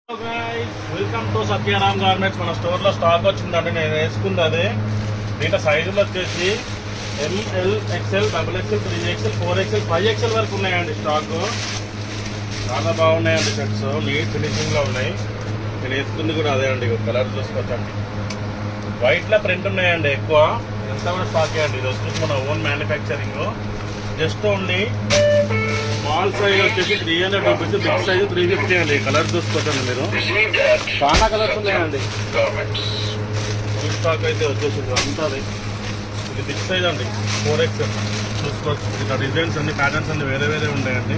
Welcome to Satyaram garments. మన స్టోర్లో stock వచ్చిందండి. నేను వేసుకుంది అదే. దీంట్లో సైజులు వచ్చేసి ML, XL, XXL, 3XL, 4XL, 5XL వరకు ఉన్నాయండి స్టాక్. చాలా బాగున్నాయండి షర్ట్స్, నీట్ ఫినిషింగ్లో ఉన్నాయి. నేను వేసుకుంది కూడా అదే అండి. కలర్ చూసుకోవచ్చండి. వైట్లో ప్రింట్ ఉన్నాయండి ఎక్కువ. ఎంత కూడా స్టాక్ అండి. ఇది వచ్చేసి మన own manufacturing. Just only small size వచ్చేసి 300 రూపీస్, బిగ్ సైజ్ 350 అండి. కలర్ చూసుకోవచ్చండి మీరు. చాలా కలర్స్ ఉన్నాయండి. ఫుల్ స్టాక్ అయితే వచ్చేసింది అంతా. ఇది బిగ్ సైజ్ అండి, 4XL చూసుకోవచ్చు. ఇట్లా డిజైన్స్ అన్ని, ప్యాటర్న్స్ అన్ని వేరే వేరే ఉన్నాయండి.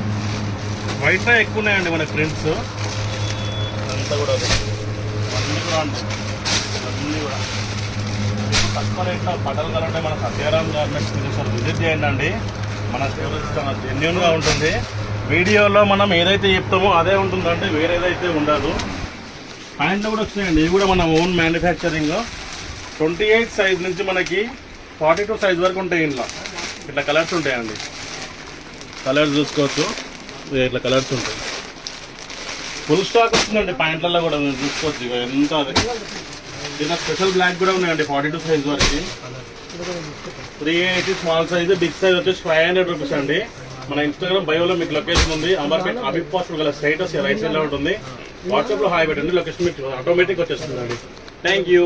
వైట్లో ఎక్కువ ఉన్నాయండి మనకి ప్రింట్స్ అంతా కూడా. అన్నీ కూడా అండి, అన్నీ కూడా తక్కువ రేట్లో బట్టలు కావాలంటే మన సత్యారామ్ గార్మెంట్స్ ఒకసారి విజిట్ చేయండి అండి. మన స్టోరేజ్ చాలా జెన్యూన్గా ఉంటుంది. వీడియోలో మనం ఏదైతే చెప్తామో అదే ఉంటుందంటే వేరేదైతే ఉండదు. ప్యాంట్లు కూడా వచ్చినాయండి. ఇవి కూడా మన ఓన్ మ్యానుఫ్యాక్చరింగ్. 28 సైజ్ నుంచి మనకి 42 సైజ్ వరకు ఉంటాయి. ఇంట్లో ఇట్లా కలర్స్ ఉంటాయండి. కలర్స్ చూసుకోవచ్చు. ఇట్లా కలర్స్ ఉంటాయి. ఫుల్ స్టాక్ వస్తుందండి ప్యాంట్లలో కూడా మీరు చూసుకోవచ్చు. ఇక ఎంత అది. ఇలా స్పెషల్ బ్లాక్ కూడా ఉన్నాయండి 42 సైజ్ వరకు. 380 స్మాల్ సైజ్, బిగ్ సైజ్ వచ్చేసి 500 రూపీస్ అండి. మన ఇన్స్టాగ్రామ్ బయోలో మీకు లొకేషన్ ఉంది. అమర్పేట్ అభిప్ పోస్ట్ గల స్టేటస్ రైట్ సైడ్ లో ఉంటుంది. వాట్సాప్ లో హాయ్ పెట్టండి, లొకేషన్ మీకు ఆటోమేటిక్ వచ్చేస్తుందండి. Thank you.